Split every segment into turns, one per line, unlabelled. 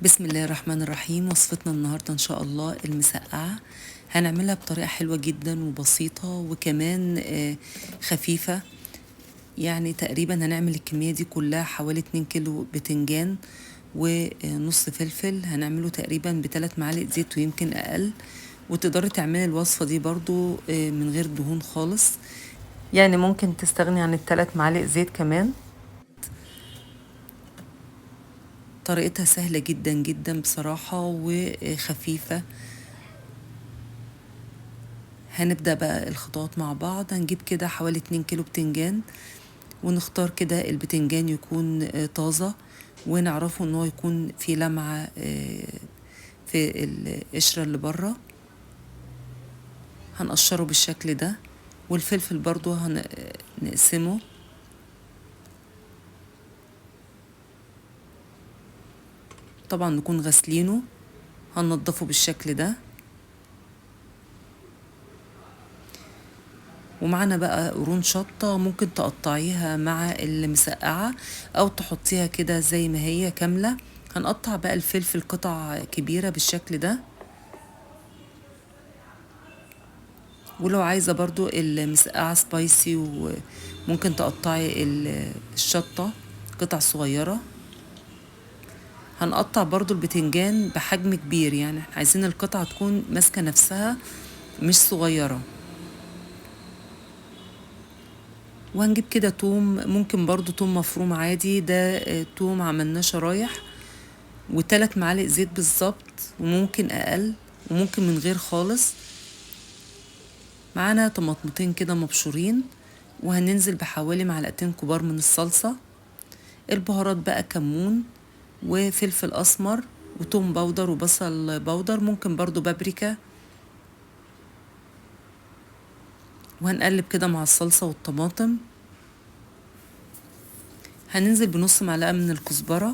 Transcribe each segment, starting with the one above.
بسم الله الرحمن الرحيم. وصفتنا النهاردة إن شاء الله المسقعة. هنعملها بطريقة حلوة جدا وبسيطة وكمان خفيفة. يعني تقريبا هنعمل الكمية دي كلها حوالي 2 كيلو بتنجان ونص فلفل. هنعمله تقريبا ب3 معالق زيت ويمكن أقل. وتقدري تعملي الوصفة دي برضو من غير دهون خالص، يعني ممكن تستغني عن ال3 معالق زيت كمان. طريقتها سهلة جدا جدا بصراحة وخفيفة. هنبدأ بقى الخطوات مع بعض. هنجيب كده حوالي 2 كيلو بتنجان، ونختار كده البتنجان يكون طازة، ونعرفه ان هو يكون في لمعة في القشرة اللي بره. هنقشره بالشكل ده. والفلفل برضو هنقسمه. طبعا نكون غسلينه. هننضفه بالشكل ده. ومعنا بقى قرون شطة، ممكن تقطعيها مع المسقعة او تحطيها كده زي ما هي كاملة. هنقطع بقى الفلفل قطع كبيرة بالشكل ده. ولو عايزة برضو المسقعة سبايسي وممكن تقطعي الشطة قطع صغيرة. هنقطع برضو البتنجان بحجم كبير، يعني احنا عايزين القطعة تكون ماسكة نفسها مش صغيرة. وهنجيب كده توم، ممكن برضو توم مفروم عادي، ده توم عملناه شرايح. و3 معالق زيت بالظبط، وممكن اقل وممكن من غير خالص. معانا طماطمتين كده مبشورين. وهننزل بحوالي معلقتين كبار من الصلصة. البهارات بقى كمون وفلفل اسمر وتوم باودر وبصل باودر، ممكن برضو بابريكا. وهنقلب كده مع الصلصة والطماطم. هننزل بنص معلقة من الكزبرة.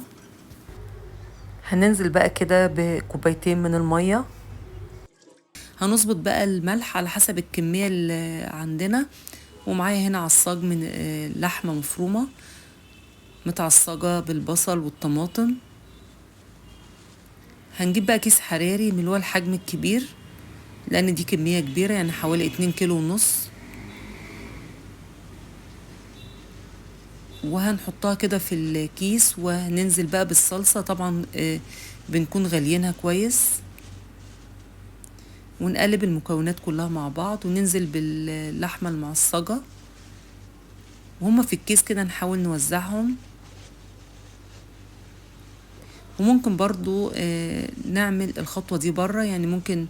هننزل بقى كده بكوبايتين من المية. هنظبط بقى الملح على حسب الكمية اللي عندنا. ومعايا هنا عصاج من لحمة مفرومة متعصجة بالبصل والطماطم. هنجيب بقى كيس حراري من اللي هو الحجم الكبير، لان دي كمية كبيرة، يعني حوالي 2 كيلو ونص. وهنحطها كده في الكيس. وهننزل بقى بالصلصة، طبعا بنكون غاليينها كويس. ونقلب المكونات كلها مع بعض، وننزل باللحمة المعصجة وهما في الكيس كده. نحاول نوزعهم. وممكن برضو نعمل الخطوة دي برا، يعني ممكن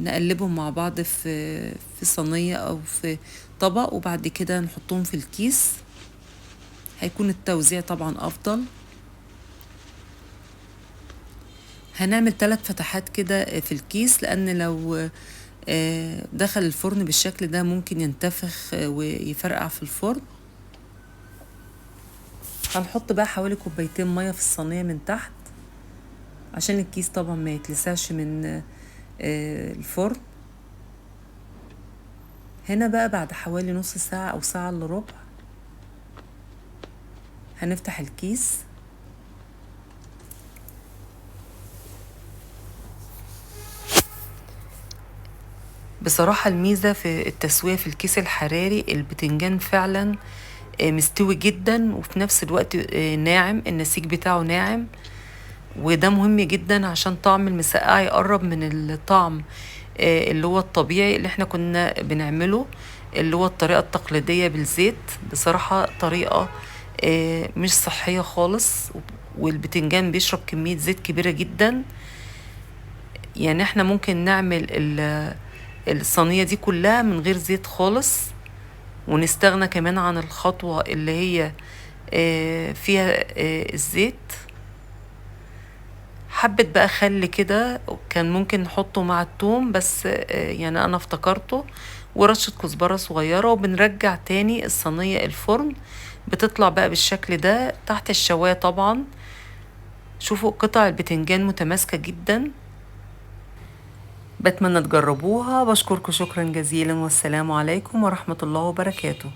نقلبهم مع بعض في صينية او في طبق، وبعد كده نحطهم في الكيس. هيكون التوزيع طبعا افضل. هنعمل 3 فتحات كده في الكيس، لان لو دخل الفرن بالشكل ده ممكن ينتفخ ويفرقع في الفرن. هنحط بقى حوالي كوبايتين مية في الصينية من تحت، عشان الكيس طبعا ما يتلسعش من الفرن. هنا بقى بعد حوالي نص ساعة او ساعة الا ربع هنفتح الكيس. بصراحة الميزة في التسوية في الكيس الحراري، البتنجان فعلا مستوي جدا، وفي نفس الوقت ناعم، النسيج بتاعه ناعم. وده مهم جدا عشان طعم المسقعة يقرب من الطعم اللي هو الطبيعي اللي احنا كنا بنعمله، اللي هو الطريقة التقليدية بالزيت. بصراحة طريقة مش صحية خالص، والبتنجان بيشرب كمية زيت كبيرة جدا. يعني احنا ممكن نعمل الصينية دي كلها من غير زيت خالص، ونستغنى كمان عن الخطوة اللي هي فيها الزيت. حبة بقى خل كده كان ممكن نحطه مع التوم، بس يعني انا افتكرته. ورشة كزبرة صغيرة. وبنرجع تاني الصينية الفرن، بتطلع بقى بالشكل ده تحت الشواية طبعا. شوفوا قطع البتنجان متماسكة جدا. بتمنى تجربوها. بشكركم شكرا جزيلا، والسلام عليكم ورحمة الله وبركاته.